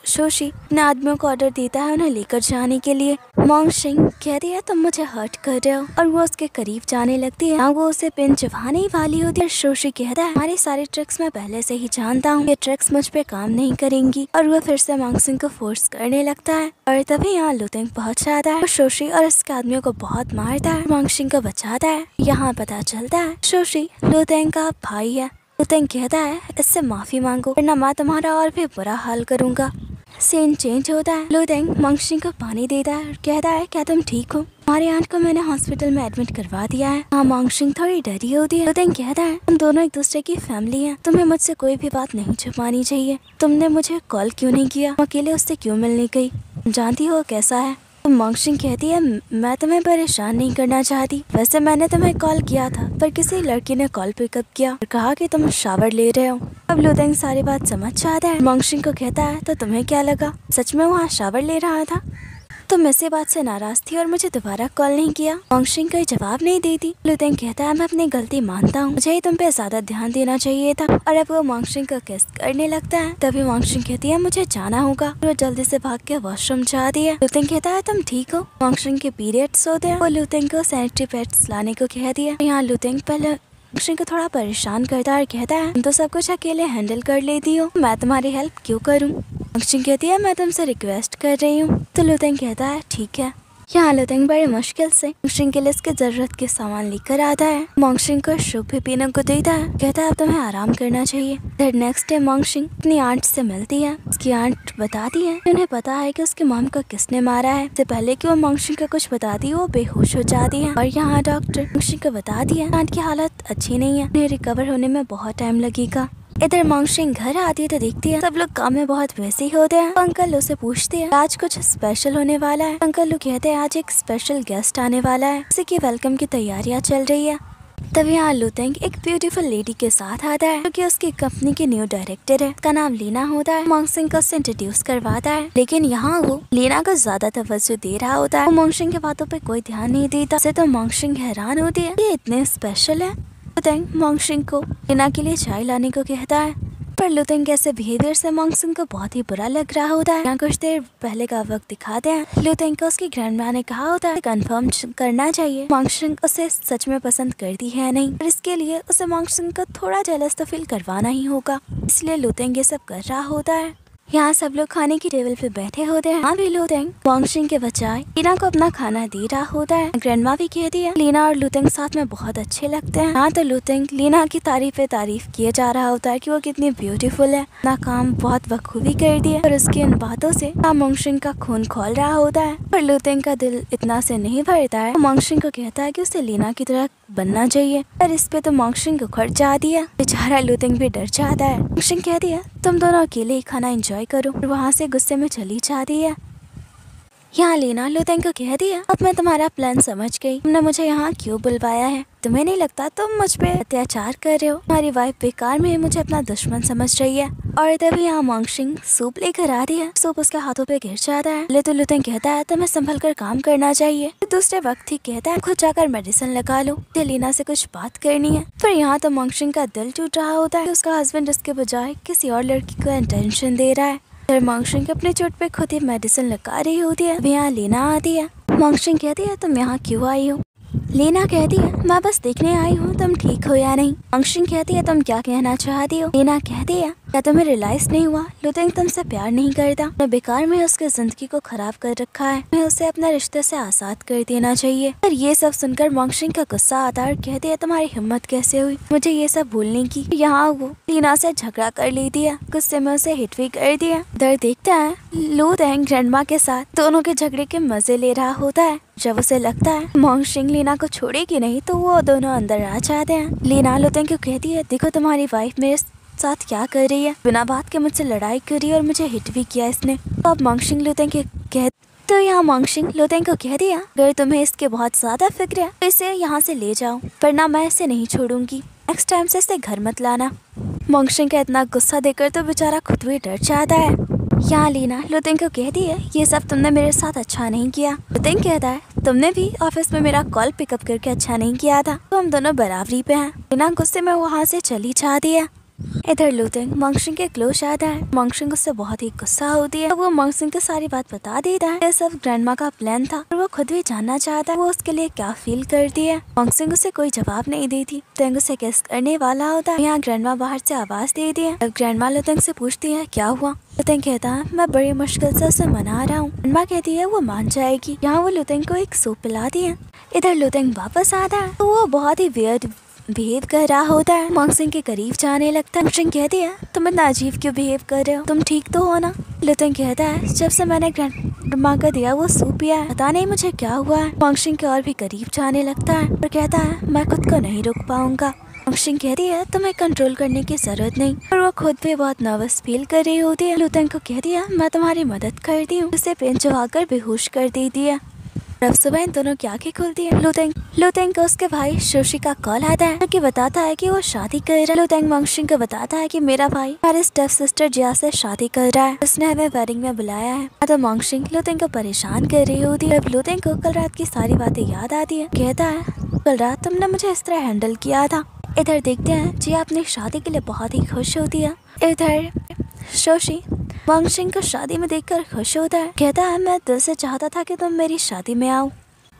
शोशी अपने आदमियों को ऑर्डर देता है उन्हें लेकर जाने के लिए। मंगशिंग कहती है तुम मुझे हर्ट कर रहे हो और वो उसके करीब जाने लगती है। वो उसे पिन चबाने ही वाली होती है। शोशी कहता है हमारी सारी ट्रिक्स मैं पहले से ही जानता हूँ, ये ट्रिक्स मुझ पे काम नहीं करेंगी। और वो फिर से मंगशिंग को फोर्स करने लगता है और तभी यहाँ लुतेंग पहुंच जाता है। शोशी और उसके आदमियों को बहुत मारता है, मंगशिंग को बचाता है। यहाँ पता चलता है शोशी लुतेंग का भाई है। लुतेंग कहता है इससे माफी मांगो वरना मैं तुम्हारा और भी बुरा हाल करूँगा। सीन चेंज होता है। लुतेंग मंगशिंग को पानी देता है और कहता है क्या तुम ठीक हो? हमारी आंट को मैंने हॉस्पिटल में एडमिट करवा दिया है। हाँ मंगशिंग थोड़ी डरी होती है। लुतेंग कहता है हम दोनों एक दूसरे की फैमिली हैं, तुम्हें मुझसे कोई भी बात नहीं छुपानी चाहिए। तुमने मुझे कॉल क्यों नहीं किया? अकेले उससे क्यों मिलने गई? जानती हो कैसा है? मंगशिंग कहती है मैं तुम्हें परेशान नहीं करना चाहती। वैसे मैंने तुम्हें कॉल किया था पर किसी लड़की ने कॉल पिकअप किया और कहा कि तुम शावर ले रहे हो। अब लुतेंग सारी बात समझ जाता है। मंगशिंग को कहता है तो तुम्हें क्या लगा, सच में वहाँ शावर ले रहा था? तुम इसी बात से नाराज थी और मुझे दोबारा कॉल नहीं किया। मंगशिंग कोई जवाब नहीं देती। लुतेंग कहता है मैं अपनी गलती मानता हूँ, मुझे ही तुम पे ज्यादा ध्यान देना चाहिए था। और अब वो मंगशिंग को किस करने लगता है। तभी मंगशिंग कहती है मुझे जाना होगा। वो जल्दी से भाग के वॉशरूम जाती है। लुतेंग कहता है तुम ठीक हो? मंगशिंग के पीरियड्स होते हैं। वो लुतेंग को सैनिटरी पैड्स लाने को कहती है। यहाँ लुतेंग पहले मंगशिंग को थोड़ा परेशान करता है और कहता है तुम तो सब कुछ अकेले हैंडल कर लेती हो, मैं तुम्हारी हेल्प क्यों करूँ? मंगशिंग कहती है मैं तुमसे रिक्वेस्ट कर रही हूँ। तो लुतेंग कहता है ठीक है। यहाँ लुतेंग बड़े मुश्किल से मंगशिंग के लिए इसके जरूरत के सामान लेकर आता है। मंगशिंग को सूप भी पीने को देता है। कहता है अब तुम्हें आराम करना चाहिए। फिर नेक्स्ट डे मंगशिंग अपनी आंट से मिलती है। उसकी आंट बताती है उन्हें पता है कि उसके मॉम को किसने मारा है। इससे पहले कि वो मंगशिंग को कुछ बताती वो बेहोश हो जाती है। और यहाँ डॉक्टर मंगशिंग को बताती है आंट की हालत अच्छी नहीं है, उन्हें रिकवर होने में बहुत टाइम लगेगा। इधर मंगशिंग घर आती है तो देखती है सब लोग काम में बहुत बिजी होते हैं। अंकल उसे पूछते हैं आज कुछ स्पेशल होने वाला है। अंकल लोग कहते हैं आज एक स्पेशल गेस्ट आने वाला है, उसी की वेलकम की तैयारियां चल रही है। तभी यहाँ लुतेंग एक ब्यूटीफुल लेडी के साथ आता है जो कि उसकी कंपनी के न्यू डायरेक्टर है। उसका नाम लीना होता है। मंगशिंग को उससे इंट्रोड्यूस करवाता है लेकिन यहाँ वो लीना को ज्यादा तवज्जो दे रहा होता है। वो मंगशिंग के बातों पे कोई ध्यान नहीं देता। इससे तो मंगशिंग हैरान होती है ये इतने स्पेशल है। लुतेंग मंगशिंग को लीना के लिए चाय लाने को कहता है पर लुतेंग के ऐसे बिहेवियर से मंगशिंग को बहुत ही बुरा लग रहा होता है। यहाँ कुछ देर पहले का वक्त दिखाते हैं। लुतेंग को उसकी ग्रैंडमा ने कहा होता है कंफर्म करना चाहिए मंगशिंग उसे सच में पसंद करती है नहीं, पर इसके लिए उसे मंगशिंग को थोड़ा जेलस तो फील करवाना ही होगा, इसलिए लुतेंग ये सब कर रहा होता है। यहाँ सब लोग खाने की टेबल पे बैठे होते हैं। भी लुतेंग मंगशिंग के बजाय लीना को अपना खाना दे रहा होता है। ग्रैंडमा भी कहती है लीना और लुतेंग साथ में बहुत अच्छे लगते हैं। हाँ तो लुतेंग लीना की तारीफ किए जा रहा होता है कि वो कितनी ब्यूटीफुल है, अपना काम बहुत बखूबी कर दिया। और उसकी इन बातों से मंगशिंग का खून खोल रहा होता है। पर लुतेंग का दिल इतना से नहीं भरता है। मंगशिंग को कहता है कि उसे लीना की तरह बनना चाहिए, पर इस पे तो मंगशिंग को खर्च जाती है। बेचारा लुतेंग भी डर जाता है। मंगशिंग कहती है तुम दोनों अकेले ही खाना एंजॉय करो और वहाँ से गुस्से में चली जाती है। यहाँ लीना लुतेंग को कहती है अब मैं तुम्हारा प्लान समझ गई, तुमने मुझे यहाँ क्यों बुलवाया है। तुम्हें नहीं लगता तुम मुझ पे अत्याचार कर रहे हो? तुम्हारी वाइफ बेकार में मुझे अपना दुश्मन समझ रही है। और तभी यहाँ मंगशिंग सूप लेकर आ रही है। सूप उसके हाथों पे गिर जाता है। पहले तो लुतेंग कहता है तुम्हें संभल कर काम करना चाहिए। दूसरे वक्त ही कहता है खुद जाकर मेडिसिन लगा लो, लीना से कुछ बात करनी है। फिर यहाँ तो मंगशिंग का दिल टूट रहा होता है। उसका हस्बैंड उसके बजाय किसी और लड़की को अटेंशन दे रहा है। फिर मंगशिंग अपने चोट पे खुद ही मेडिसिन लगा रही होती है। यहाँ लीना आती है। मंगशिंग कहती है तुम यहाँ क्यों आई हो? लीना कहती है मैं बस देखने आई हूँ तुम ठीक हो या नहीं। मंगशिंग कहती है तुम क्या कहना चाहती हो? लीना कहती है क्या तुम्हें रियलाइज नहीं हुआ लुतेंग तुमसे प्यार नहीं करता? मैं बेकार में उसके जिंदगी को खराब कर रखा है। मैं उसे अपने रिश्ते से आजाद कर देना चाहिए। और ये सब सुनकर मंगशिंग का गुस्सा आता है और कहती है तुम्हारी हिम्मत कैसे हुई मुझे ये सब बोलने की? यहाँ वो लीना से झगड़ा कर लेती है। गुस्से में उसे हिट भी कर दिया। इधर देखता है लुतेंग ग्रैंडमा के साथ दोनों के झगड़े के मजे ले रहा होता है। जब उसे लगता है मंगशिंग लीना को छोड़ेगी नहीं तो वो दोनों अंदर आ जाते हैं। लीना लुतेंग को कहती है देखो तुम्हारी वाइफ मेरे साथ क्या कर रही है, बिना बात के मुझसे लड़ाई करी और मुझे हिट भी किया इसने। तो अब मंगशिंग लुतेंग के तो यहाँ मंगशिंग लुतेंग को कह दिया अगर तुम्हें इसके बहुत ज्यादा फिक्र है तो इसे यहाँ से ले जाओ, वरना मैं इसे नहीं छोड़ूंगी। नेक्स्ट टाइम से इसे घर मत लाना। मंगशिंग का इतना गुस्सा देकर तो बेचारा खुद भी डर जाता है। यहाँ लीना लुतेंग को कहती है ये सब तुमने मेरे साथ अच्छा नहीं किया। लुतेंग कहता है तुमने भी ऑफिस में मेरा कॉल पिकअप करके अच्छा नहीं किया था, तो हम दोनों बराबरी पे हैं। लीना गुस्से में वहाँ से चली जाती है। इधर लुतेंग मंगशिंग के क्लोज आता है। मंगशिंग उससे बहुत ही गुस्सा होती है। वो मंगशिंग को सारी बात बता देता है। ये सब ग्रैंडमा का प्लान था और वो खुद भी जानना चाहता है वो उसके लिए क्या फील करती है। मंगशिंग उसे कोई जवाब नहीं देती। लुतेंग उसे किस करने वाला होता है। यहाँ ग्रैंडमा बाहर से आवाज देती है। अब ग्रैंडमा लुतेंग से पूछती है क्या हुआ? लुतेंग कहता है मैं बड़ी मुश्किल से उसे मना रहा हूँ। ग्रैंडमा कहती है वो मान जाएगी। यहाँ वो लुतेंग को एक सूप पिलाती है। इधर लुतेंग वापस आता है तो वो बहुत ही वियर्ड बिहेव कर रहा होता है। मंगशिंग के करीब जाने लगता है। मंगशिंग कहती है तुम इतना अजीब क्यों बिहेव कर रहे हो, तुम ठीक तो हो ना? लुतेंग कहता है जब से मैंने ग्रैंडमा का दिया वो सूप पिया है पता नहीं मुझे क्या हुआ है। मंगशिंग के और भी करीब जाने लगता है और कहता है मैं खुद को नहीं रोक पाऊंगा। मंगशिंग कहती है तुम्हें कंट्रोल करने की जरूरत नहीं और वो खुद भी बहुत नर्वस फील कर रही होती है। लुतेंग को कहती है मैं तुम्हारी मदद करती हूँ। उसे पेन चबाकर बेहोश कर देती है। अब सुबह इन दोनों की आंखें खुलती है। लुतेंग को उसके भाई शोशी का कॉल आता है कि बताता है कि वो शादी कर रहा है। लुतेंग मंगशिंग को बताता है कि मेरा भाई हमारे स्टेप सिस्टर जिया से शादी कर रहा है, उसने हमें वेडिंग में बुलाया है। तो मंगशिंग लुतेंग को परेशान कर रही होती है। अब लुतेंग को कल रात की सारी बातें याद आती है। कहता है कल रात तुमने मुझे इस तरह हैंडल किया था। इधर देखते हैं जिया अपनी शादी के लिए बहुत ही खुश होती है। इधर शोशी मंगशिंग को शादी में देखकर खुश होता है। कहता है मैं दिल से चाहता था कि तुम मेरी शादी में आओ।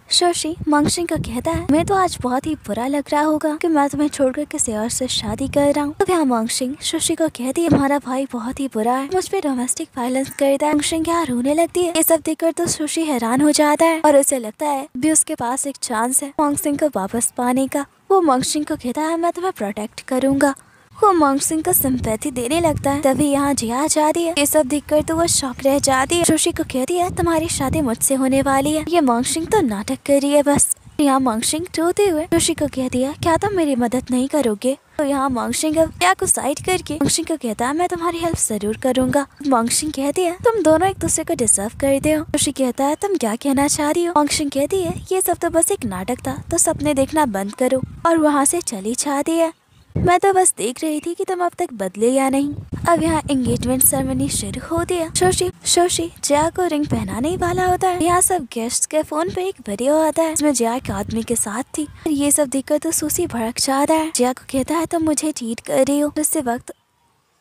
शोशी मंगशिंग को कहता है मैं तो आज बहुत ही बुरा लग रहा होगा कि मैं तुम्हें छोड़कर किसी और से शादी कर रहा हूँ। तो यहाँ मंगशिंग शोशी को कहती है हमारा भाई बहुत ही बुरा है, मुझ पे डोमेस्टिक वायलेंस करता है। मंगशिंग यहाँ रोने लगती है। ये सब देखकर तो शोशी हैरान हो जाता है और उसे लगता है भी उसके पास एक चांस है मंगशिंग को वापस पाने का। वो मंगशिंग को कहता है मैं तुम्हें प्रोटेक्ट करूंगा। वो मंगशिंग को सिंपैथी देने लगता है। तभी यहाँ जिया आ जाती है। ये सब देखकर तो वो शॉक रह जाती है। शोशी को कहती है तुम्हारी शादी मुझसे होने वाली है। ये मंगशिंग तो नाटक कर रही है बस। यहाँ मंगशिंग रोते हुए शोशी को कहती है क्या तुम मेरी मदद नहीं करोगे? तो यहाँ मंगशिंग जिया को साइड करके मंगशिंग को कहता है मैं तुम्हारी हेल्प जरूर करूंगा। मंगशिंग कहती है तुम दोनों एक दूसरे को डिजर्व करते हो। शोशी कहता है तुम क्या कहना चाह रही हो? मंगशिंग कहती है ये सब तो बस एक नाटक था, तो सपने देखना बंद करो, और वहाँ से चली जाती है। मैं तो बस देख रही थी कि तुम अब तक बदले या नहीं। अब यहाँ एंगेजमेंट सेरेमनी शुरू होती है। शोशी जिया को रिंग पहनाने वाला होता है। यहाँ सब गेस्ट के फोन पे एक वीडियो आता है जिसमें जिया एक आदमी के साथ थी। ये सब देखकर तो सूसी भड़क जाता है। जिया को कहता है तुम मुझे चीट कर रही हो। उससे वक्त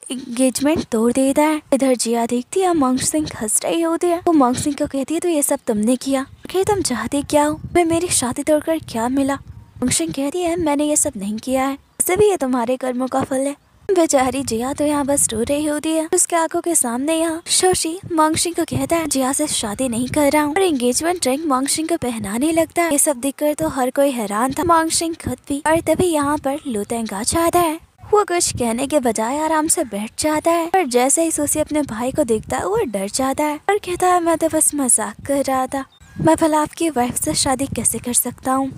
एंगेजमेंट तोड़ देता है। इधर जिया देखती है मंगशिंग हंस रही होती है। वो मंगशिंग को कहती है तो ये सब तुमने किया, आखिर तुम चाहते क्या हो? मैं मेरी शादी तोड़कर क्या मिला? मंगशिंग कहती है मैंने ये सब नहीं किया है, वैसे भी ये तुम्हारे कर्मों का फल है। बेचारी जिया तो यहाँ बस रो रही होती है। उसके आंखों के सामने यहाँ शोशी मंगशिंग को कहता है जिया से शादी नहीं कर रहा हूँ, और एंगेजमेंट रिंग मंगशिंग को पहनाने लगता है। ये सब देखकर तो हर कोई हैरान था, मंगशिंग खुद भी। और तभी यहाँ पर लुतेंग आ जाता है। वो कुछ कहने के बजाय आराम से बैठ जाता है, और जैसे ही सूसी अपने भाई को देखता है वो डर जाता है और कहता है मैं तो बस मजाक कर रहा था, मैं भला आपकी वाइफ से शादी कैसे कर सकता हूँ?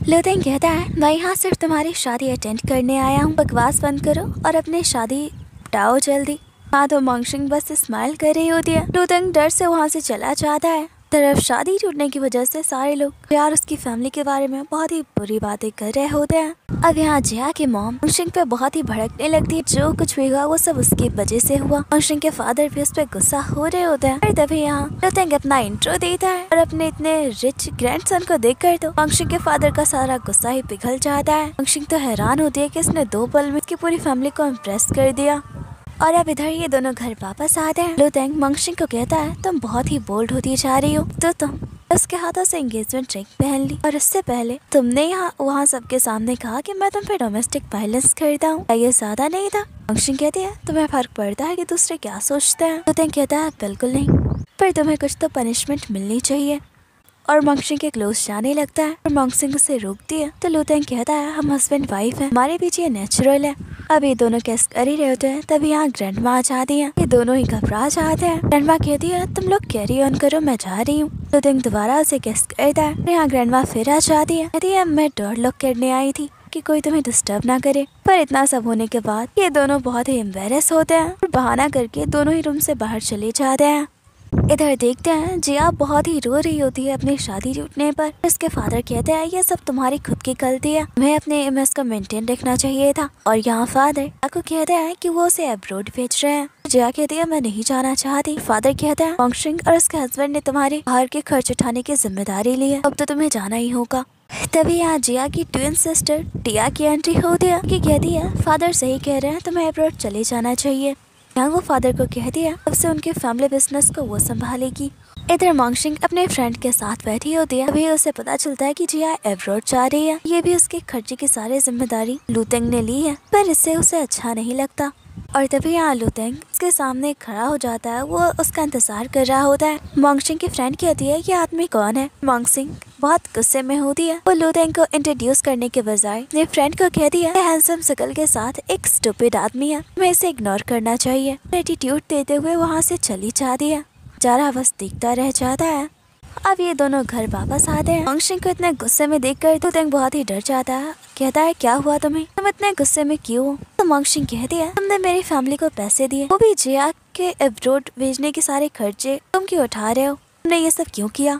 लुतेंग कहता है मैं यहाँ सिर्फ तुम्हारी शादी अटेंड करने आया हूँ, बकवास बंद करो और अपनी शादी हटाओ जल्दी। हाँ तो मंगशिंग बस स्माइल कर रही होती है। लुतेंग डर से वहाँ से चला जाता है। तरफ शादी टूटने की वजह से सारे लोग यार उसकी फैमिली के बारे में बहुत ही बुरी बातें कर रहे होते हैं। अब यहाँ जिया की मॉम मंगशिंग पे बहुत ही भड़कने लगती है। जो कुछ भी हुआ वो सब उसकी वजह से हुआ। मंगशिंग के फादर भी उस पर गुस्सा हो रहे होते हैं। तभी यहाँ लुतेंग अपना इंट्रो देता है और अपने इतने रिच ग्रैंडसन को देखकर तो मंगशिंग के फादर का सारा गुस्सा ही पिघल जाता है। मंगशिंग तो हैरान होती है कि इसने 2 पल में इसकी पूरी फैमिली को इम्प्रेस कर दिया। और अब इधर ये दोनों घर वापस आते हैं। लुतेंग मंगशिंग को कहता है तुम बहुत ही बोल्ड होती जा रही हो, तो तुम उसके हाथों से एंगेजमेंट रिंग पहन ली और उससे पहले तुमने यहाँ वहाँ सबके सामने कहा कि मैं तुम पे डोमेस्टिक वायलेंस करता हूँ। ये ज्यादा नहीं था? मंगशिंग कहती है तुम्हें फर्क पड़ता है कि दूसरे क्या सोचते हैं? लुतेंग कहता है बिल्कुल नहीं, पर तुम्हें कुछ तो पनिशमेंट मिलनी चाहिए। और मंगशिंग के क्लोज जाने लगता है और मंगशिंग उसे रोकती है तो लुतेंग कहता है हम हस्बैंड वाइफ हैं, हमारे बीच ये नेचुरल है। अब ये दोनों किस कर ही रहे होते हैं तभी यहाँ ग्रैंडमा आ जाती हैं। ये दोनों ही घबरा जाते हैं। ग्रैंडमा कहती है तुम लोग कैरी ऑन करो, मैं जा रही हूँ। लुतेंग दोबारा उसे किस करता है। यहाँ ग्रैंडमा फिर आ जाती है। कहती है मैं डोर लॉक करने आई थी कि कोई तुम्हें डिस्टर्ब ना करे। पर इतना सब होने के बाद ये दोनों बहुत ही एम्बेरस होते हैं और बहाना करके दोनों ही रूम से बाहर चले जाते हैं। इधर देखते हैं जिया बहुत ही रो रही होती है अपनी शादी टूटने पर। उसके फादर कहते हैं ये सब तुम्हारी खुद की गलती है, तुम्हें अपने इमेज को मेंटेन रखना चाहिए था। और यहाँ फादर को कहते हैं कि वो उसे अब्रोड भेज रहे हैं। जिया कहती है मैं नहीं जाना चाहती। फादर कहते हैं मंगशिंग और उसके हस्बैंड ने तुम्हारे बाहर के खर्च उठाने की जिम्मेदारी ली है, अब तो तुम्हें जाना ही होगा। तभी यहाँ जिया की ट्विन सिस्टर टिया की एंट्री होती है कि कहती है फादर सही कह रहे हैं, तुम्हें अब्रोड चले जाना चाहिए। यहाँ वो फादर को कह दिया अब से उनके फैमिली बिजनेस को वो संभालेगी। इधर मंगशिंग अपने फ्रेंड के साथ बैठी होती है। अभी उसे पता चलता है कि जिया अब्रॉड जा रही है। ये भी उसके खर्चे की सारी जिम्मेदारी लुतेंग ने ली है, पर इससे उसे अच्छा नहीं लगता। और तभी यहाँ लुतेंग उसके सामने खड़ा हो जाता है। वो उसका इंतजार कर रहा होता है। मंगशिंग की फ्रेंड कहती है ये आदमी कौन है? मंगशिंग बहुत गुस्से में होती है। वो लुतेंग को इंट्रोड्यूस करने के बजाय अपने फ्रेंड को कहती है हैंडसम शकल के साथ एक स्टूपिड आदमी है, मैं इसे इग्नोर करना चाहिए। एटीट्यूड देते हुए वहाँ से चली जाती है। जारा बस देखता रह जाता है। अब ये दोनों घर वापस आते हैं। मंगशिंग को इतने गुस्से में देखकर लुतेंग बहुत ही डर जाता है। कहता है क्या हुआ तुम्हें, तुम इतने गुस्से में क्यों हो? तो मंगशिंग कहती है तुमने मेरी फैमिली को पैसे दिए, वो भी जिया के अब्रॉड भेजने के सारे खर्चे तुम क्यों उठा रहे हो? तुमने ये सब क्यों किया?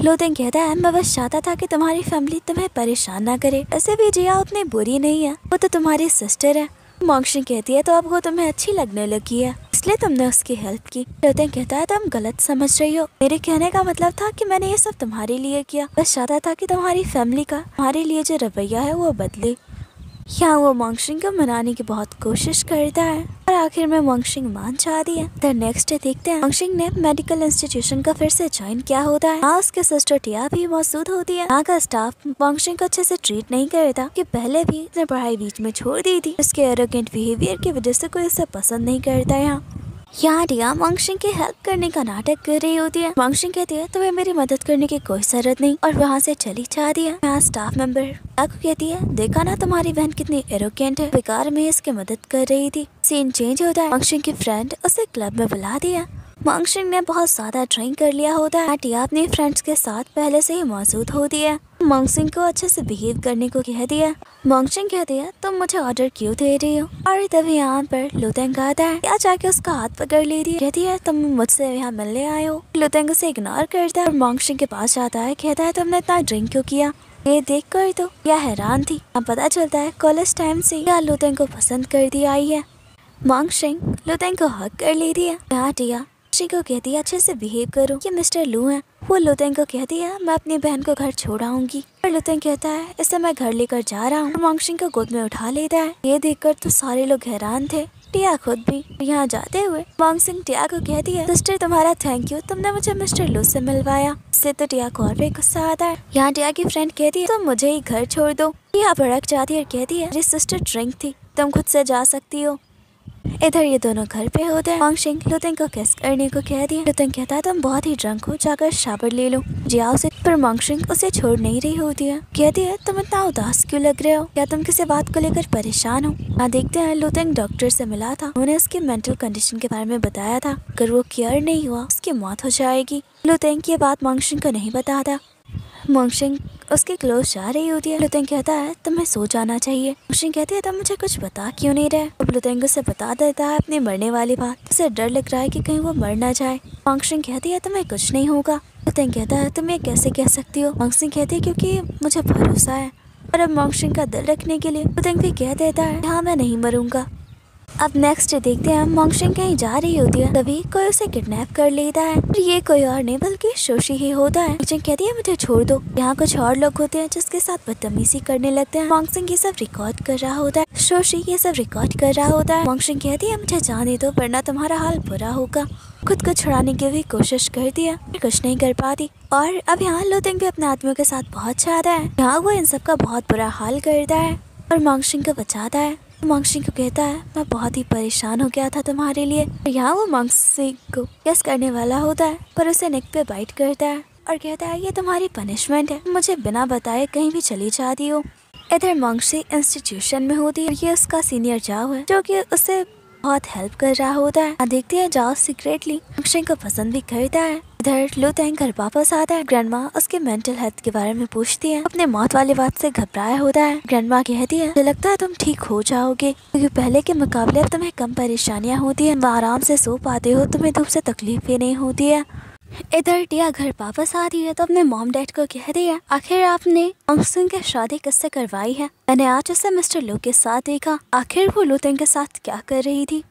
लुतेंग कहता है मैं बस चाहता था कि तुम्हारी फैमिली तुम्हें परेशान ना करे। ऐसे भी जिया उतनी बुरी नहीं है, वो तो तुम्हारी सिस्टर है। मंगशिंग कहती है तो अब वो तुम्हें अच्छी लगने लगी है, इसलिए तुमने उसकी हेल्प की। लुतेंग कहता है तुम गलत समझ रही हो, मेरे कहने का मतलब था कि मैंने ये सब तुम्हारे लिए किया, बस चाहता था कि तुम्हारी फैमिली का हमारे लिए जो रवैया है वो बदले। यहाँ वो मंगशिंग को मनाने की बहुत कोशिश करता है और आखिर में मंगशिंग मान जाती है। द नेक्स्ट डे देखते हैं मंगशिंग ने मेडिकल इंस्टीट्यूशन का फिर से ज्वाइन किया होता है। यहाँ उसके सिस्टर टिया भी मौजूद होती है। यहाँ का स्टाफ मंगशिंग को अच्छे से ट्रीट नहीं करता कि पहले भी उसने पढ़ाई बीच में छोड़ दी थी। उसके एरोगेंट बिहेवियर की वजह से कोई उसे पसंद नहीं करता। यहाँ टिया मंगशिंग की हेल्प करने का नाटक कर रही होती है। मंगशिंग कहती है तुम्हें मेरी मदद करने की कोई जरूरत नहीं और वहाँ से चली जाती है। यहाँ स्टाफ मेंबर को कहती है देखा ना तुम्हारी बहन कितनी एरोगेंट है, बेकार में इसकी मदद कर रही थी। सीन चेंज होता है। मंगशिंग की फ्रेंड उसे क्लब में बुला दिया। मंगशिंग ने बहुत ज्यादा ड्रिंक कर लिया होता है। टिया अपने फ्रेंड्स के साथ पहले से ही मौजूद होती है। मंगशिंग को अच्छे से बिहेव करने को कह दिया। मंगशिंग कहती है तुम मुझे ऑर्डर क्यों दे रही हो? और तभी यहाँ पर लुतेंग आता है। या जाके उसका हाथ पकड़ लेती है। कहती है तुम मुझसे यहाँ मिलने आए हो। लुतेंग उसे इग्नोर करता है और मंगशिंग के पास जाता है। कहता है तुमने इतना ड्रिंक क्यों किया? ये देख कर तो यह हैरान थी। अब पता चलता है कॉलेज टाइम से यह लुतेंग को पसंद कर दी आई है। मंगशिंग लुतेंग को हक कर लेती है। यहाँ टिया को कहती है अच्छे से बिहेव करो, ये मिस्टर लू है। वो लुतेंग को कहती है मैं अपनी बहन को घर छोड़ आऊंगी। और लुतेंग कहता है इसे मैं घर लेकर जा रहा हूँ। मंगशिंग को गोद में उठा लेता है। ये देखकर तो सारे लोग हैरान थे, टिया खुद भी। यहाँ जाते हुए मंगशिंग टिया को कहती है सिस्टर तुम्हारा थैंक यू, तुमने मुझे मिस्टर लू से मिलवाया। इससे तो टिया को और भी गुस्सा आता है। यहाँ टिया की फ्रेंड कहती है तुम मुझे ही घर छोड़ दो। टिया भड़क जाती है और कहती है मेरी सिस्टर ड्रिंक थी, तुम खुद से जा सकती हो। इधर ये दोनों घर पे होते हैं। मंगशिंग लुतेंग को किस करने को कह दिया। लुतेंग कहता है तुम बहुत ही ड्रंक हो, जाकर शावर ले लो। जिया उसे पर मंगशिंग उसे छोड़ नहीं रही होती है। कहती है तुम इतना उदास क्यों लग रहे हो, क्या तुम किसी बात को लेकर परेशान हो? यहाँ देखते हैं लुतेंग डॉक्टर से मिला था। उन्होंने उसकी मेंटल कंडीशन के बारे में बताया था, अगर वो केयर नहीं हुआ उसकी मौत हो जाएगी। लुतेंग ये बात मंगशिंग को नहीं बताता। मंगशिंग उसकी क्लोज जा रही होती है। लुतेंग कहता है तुम्हें सो जाना चाहिए। मांगशिंग कहती है तुम मुझे कुछ बता क्यों नहीं रहे। अब लुतेंग उसे बता देता है अपनी मरने वाली बात। उसे डर लग रहा है कि कहीं वो मर ना जाए। मांगशिंग कहती है तुम्हें कुछ नहीं होगा। लुतेंग कहता है तुम ये कैसे कह सकती हो। मांगशिंग कहती है क्योंकि मुझे भरोसा है। और अब मांगशिंग का दिल रखने के लिए लुतेंग भी कह देता है हाँ मैं नहीं मरूंगा। अब नेक्स्ट देखते हैं मांगशिंग कहीं जा रही होती है, तभी कोई उसे किडनैप कर लेता है। और ये कोई और नहीं बल्कि शोशी ही होता है। मांगशिंग कहती है मुझे छोड़ दो। यहाँ कुछ और लोग होते हैं जिसके साथ बदतमीजी करने लगते हैं। मांगशिंग ये सब रिकॉर्ड कर रहा होता है। शोशी ये सब रिकॉर्ड कर रहा होता है। मांगशिंग कहती है मुझे जाने दो वरना तुम्हारा हाल बुरा होगा। खुद को छुड़ाने की भी कोशिश करती है, कुछ नहीं कर पाती। और अब यहाँ लुतेंग भी अपने आदमियों के साथ बहुत ज्यादा है। यहाँ वो इन सब का बहुत बुरा हाल करता है और मांगशिंग को बचाता है। मांगशिंग को कहता है मैं बहुत ही परेशान हो गया था तुम्हारे लिए। यहाँ वो मांगशिंग को किस करने वाला होता है पर उसे नेक पे बाइट करता है और कहता है ये तुम्हारी पनिशमेंट है, मुझे बिना बताए कहीं भी चली जाती हो। इधर मांगशिंग इंस्टीट्यूशन में होती है। ये उसका सीनियर जाओ है जो कि उसे बहुत हेल्प कर रहा होता है। देखती है जाओ सीक्रेटली मांगशिंग को पसंद भी करता है। इधर लुतेंग घर वापस आता है। ग्रैंडमा उसके मेंटल हेल्थ के बारे में पूछती है। अपने मौत वाली बात से घबराया होता है। ग्रैंडमा कहती है मुझे लगता है तुम ठीक हो जाओगे क्योंकि पहले के मुकाबले अब तुम्हें कम परेशानियां होती है, आराम से सो पाते हो, तुम्हें धूप से तकलीफ भी नहीं होती है। इधर टिया घर वापस आती है तो अपने मॉम डैड को कहती है आखिर आपने मांगशिंग की शादी किससे करवाई है। मैंने आज उसे मिस्टर लू के साथ देखा। आखिर वो लुतेंग के साथ क्या कर रही थी।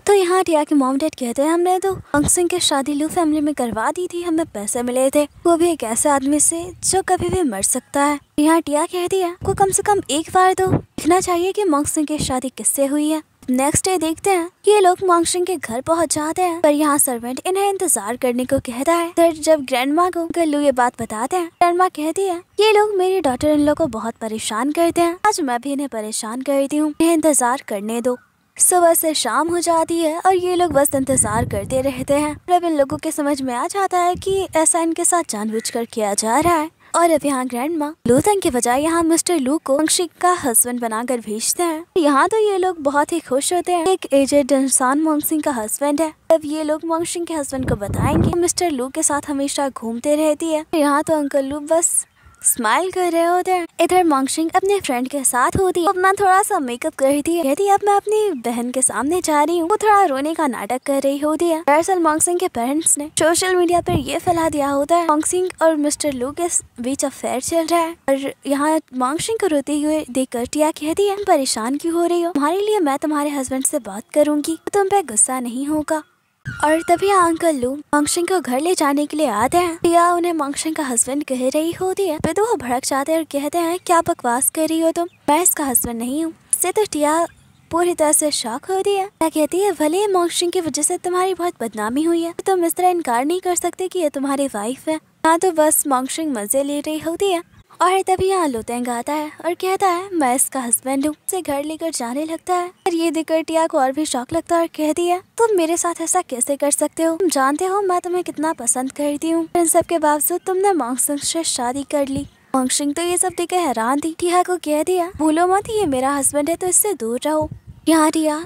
तो यहाँ टिया के मॉम डैड कहते हैं हमने तो मांगशिंग की शादी लू फैमिली में करवा दी थी, हमें पैसे मिले थे, वो भी एक ऐसे आदमी से जो कभी भी मर सकता है। यहाँ टिया कहती है को कम से कम एक बार तो देखना चाहिए कि मांगशिंग की शादी किससे हुई है। नेक्स्ट डे देखते हैं कि ये लोग मांगशिंग के घर पहुंच जाते हैं पर यहाँ सर्वेंट इन्हें इंतजार करने को कहता है। फिर जब ग्रैंडमा को गल्लू ये बात बताते हैं, ग्रैंडमा कहती है ये लोग मेरी डॉटर इन लोग को बहुत परेशान करते हैं, आज मैं भी इन्हें परेशान करती हूँ, इन्हें इंतजार करने दो। सुबह से शाम हो जाती है और ये लोग बस इंतजार करते रहते हैं। अब इन लोगों के समझ में आ जाता है कि ऐसा इनके साथ जानबूझकर किया जा रहा है। और अब यहाँ ग्रैंडमा लुतेंग के बजाय यहाँ मिस्टर लू को मांगशिंग का हस्बैंड बनाकर भेजते हैं। यहाँ तो ये लोग बहुत ही खुश होते हैं। एक एजेड इंसान मांगशिंग का हस्बैंड है। अब ये लोग मांगशिंग के हस्बैंड को बताएंगे मिस्टर लू के साथ हमेशा घूमते रहती है। यहाँ तो अंकल लू बस स्माइल कर रहे होते हैं। इधर मांगशिंग अपने फ्रेंड के साथ होती है, अपना थोड़ा सा मेकअप करती है, कहती है अब मैं अपनी बहन के सामने जा रही हूँ। वो थोड़ा रोने का नाटक कर रही होती है। दरअसल मांगशिंग के पेरेंट्स ने सोशल मीडिया पर ये फैला दिया होता है मांगशिंग और मिस्टर लू के बीच अफेयर चल रहा है। और यहाँ मांगशिंग को रोते हुए देखकर टिया कहती है परेशान क्यों हो रही हो, तुम्हारे लिए मैं तुम्हारे हस्बैंड से बात करूंगी, तुम पे गुस्सा नहीं होगा। और तभी अंकल लू मांगशिंग को घर ले जाने के लिए आते हैं। टिया उन्हें मांगशिंग का हस्बैंड कह रही होती है, फिर तो वो भड़क जाते हैं और कहते हैं क्या बकवास कर रही हो तुम, मैं इसका हस्बैंड नहीं हूँ। इससे तो टिया पूरी तरह से शॉक होती है। टिया कहती है भले मांगशिंग की वजह से तुम्हारी बहुत बदनामी हुई है, तुम इस तरह इनकार नहीं कर सकते कि ये तुम्हारी वाइफ है। हाँ तो बस मांगशिंग मजे ले रही होती है। और तभी यहाँ लुतेंग आता है और कहता है मैं इसका हस्बैंड हूँ, उसे घर लेकर जाने लगता है। और ये देखकर टिया को और भी शौक लगता है और कहती है तुम मेरे साथ ऐसा कैसे कर सकते हो, तुम जानते हो मैं तुम्हें कितना पसंद करती हूँ, इन सब के बावजूद तुमने मांगशिंग से शादी कर ली। मांगशिंग तो ये सब देख हैरान थी। टिया को कह दिया भूलो मत ये मेरा हस्बैंड है तो इससे दूर रहो। यहाँ टिया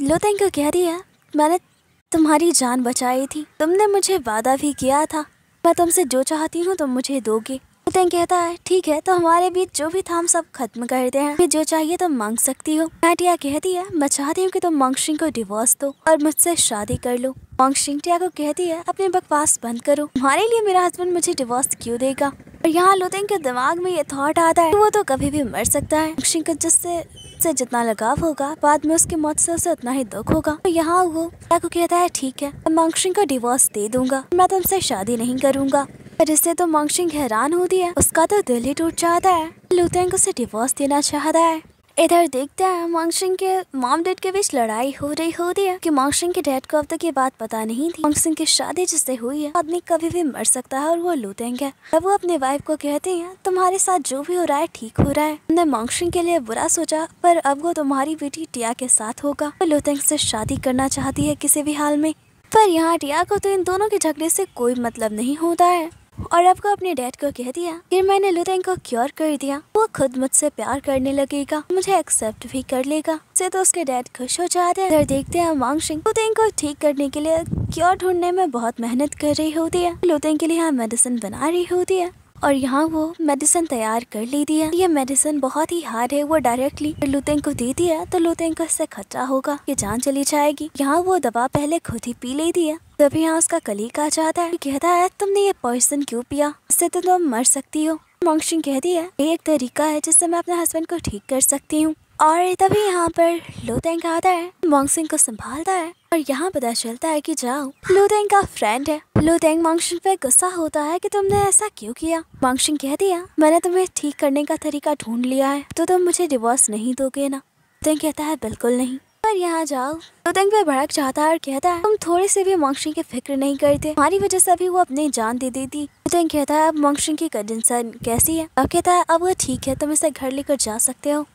लुतेंग को कह दिया मैंने तुम्हारी जान बचाई थी, तुमने मुझे वादा भी किया था, मैं तुमसे जो चाहती हूँ तुम मुझे दोगे। लुतेंग कहता है ठीक है तो हमारे बीच जो भी था हम सब खत्म करते हैं, जो चाहिए तुम मांग सकती हो। टिया कहती है मैं चाहती हूँ कि तुम मांगशिंग को डिवोर्स दो और मुझसे शादी कर लो। मांगशिंग टिया को कहती है अपनी बकवास बंद करो, तुम्हारे लिए मेरा हस्बैंड मुझे डिवोर्स क्यों देगा। और यहाँ लुतेंग के दिमाग में ये थॉट आता है वो तो कभी भी मर सकता है, मांगशिंग को जिससे जितना लगाव होगा बाद में उसकी मौत से उसे उतना ही दुख होगा। तो यहाँ वो टिया को कहता है ठीक है मैं मांगशिंग को डिवोर्स दे दूंगा, मैं तुमसे शादी नहीं करूंगा। पर इससे तो मांगशिंग हैरान होती है, उसका तो दिल ही टूट जाता है। लुतेंग उसे डिवोर्स देना चाहता है। इधर देखते हैं मांगशिंग के मॉम डैड के बीच लड़ाई हो रही होती है कि मांगशिंग के डैड को अब तक ये बात पता नहीं थी मांगशिंग की शादी जिससे हुई है आदमी कभी भी मर सकता है और वो लुतेंग है। तब वो अपने वाइफ को कहते हैं तुम्हारे साथ जो भी हो रहा है ठीक हो रहा है, हमने मांगशिंग के लिए बुरा सोचा पर अब वो तुम्हारी बेटी टिया के साथ होगा। वो लुतेंग से शादी करना चाहती है किसी भी हाल में। पर यहाँ टिया को तो इन दोनों के झगड़े से कोई मतलब नहीं होता है और अब को अपने डैड को कह दिया कि मैंने लुतेंग को क्योर कर दिया, वो खुद मुझसे प्यार करने लगेगा, मुझे एक्सेप्ट भी कर लेगा। से तो उसके डैड खुश हो जाते हैं। इधर देखते हैं मांगशिंग लुतेंग को ठीक करने के लिए क्योर ढूंढने में बहुत मेहनत कर रही होती है। लुतेंग के लिए यहाँ मेडिसिन बना रही होती है। और यहाँ वो मेडिसिन तैयार कर लेती है। ये मेडिसिन बहुत ही हार्ड है, वो डायरेक्टली लुतेंग को देती है तो लुतेंग को इससे खतरा होगा कि जान चली जाएगी। यहाँ वो दवा पहले खुद ही पी लेती है। तभी यहाँ उसका कलीग आ जाता है, कहता है तुमने ये पॉइजन क्यों पिया, इससे तो तुम मर सकती हो। मोंगशिंग कहती है ये एक तरीका है जिससे मैं अपने हस्बैंड को ठीक कर सकती हूँ। और तभी यहाँ पर लुतेंग आता है, मोंगशिंग को संभालता है और यहाँ पता चलता है कि जाओ लुतेंग का फ्रेंड है। लुतेंग मोंगशिंग पे गुस्सा होता है कि तुमने ऐसा क्यों किया। मोंगशिंग कहती है मैंने तुम्हें ठीक करने का तरीका ढूंढ लिया है, तो तुम मुझे डिवोर्स नहीं दोगे ना। लुतेंग कहता है बिल्कुल नहीं। पर यहाँ जाओ लुतेंग पे भड़क जाता है और कहता है तुम थोड़ी सी भी मोंगशिंग की फिक्र नहीं करते, हमारी वजह से अभी वो अपनी जान दे देती। लुतेंग कहता है अब मोंगशिंग की कंडीशन कैसी है। अब कहता है अब वो ठीक है, तुम इसे घर लेकर जा सकते हो।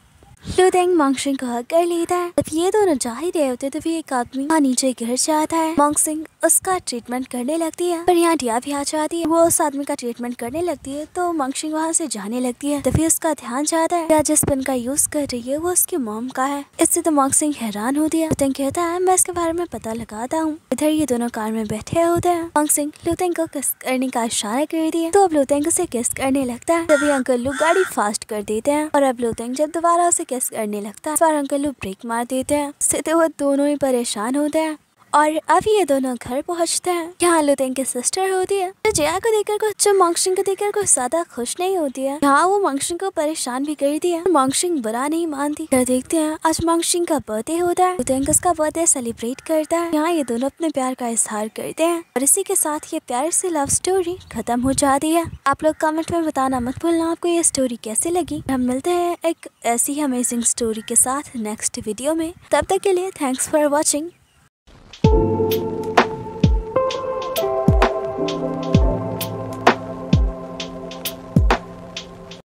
लुतेंग मोंगशिंग को हक कर लेता है। जब ये दोनों जा ही रहे होते तभी एक आदमी वहाँ नीचे गिर जाता है। मोंगशिंग उसका ट्रीटमेंट करने लगती है, पर यहाँ डिया भी आ जाती है। वो उस आदमी का ट्रीटमेंट करने लगती है तो मोंगशिंग वहाँ से जाने लगती है। तभी उसका ध्यान जाता है डिया जिस पेन का यूज कर रही है वो उसकी मॉम का है। इससे तो मोंगशिंग हैरान होती है। लुतेंग कहता है मैं इसके बारे में पता लगाता हूँ। इधर ये दोनों कार में बैठे होते हैं। मोंगशिंग लुतेंग को किस करने का इशारा कर दिया तो अब लुतेंग उसे किस करने लगता है। तभी अंकल लू गाड़ी फास्ट कर देते हैं और अब लुतेंग जब दोबारा उसे किस करने लगता है, इस बार अंकल लोग ब्रेक मार देते हैं। इससे तो वो दोनों ही परेशान होते हैं और अब ये दोनों घर पहुंचते हैं। यहाँ लुतेंग की सिस्टर होती है जो जिया को देखकर कुछ मोंगशिंग को देखकर कुछ ज्यादा खुश नहीं होती है। यहाँ वो मोंगशिंग को परेशान भी करती है। मोंगशिंग बुरा नहीं मानती। फिर देखते हैं आज मोंगशिंग का बर्थडे होता है। लुतेंग उसका बर्थडे सेलिब्रेट करता है। यहाँ ये दोनों अपने प्यार का इजहार करते हैं और इसी के साथ ये प्यार से लव स्टोरी खत्म हो जाती है। आप लोग कमेंट में बताना मत भूलना आपको ये स्टोरी कैसी लगी। हम मिलते हैं एक ऐसी अमेजिंग स्टोरी के साथ नेक्स्ट वीडियो में। तब तक के लिए थैंक्स फॉर वॉचिंग।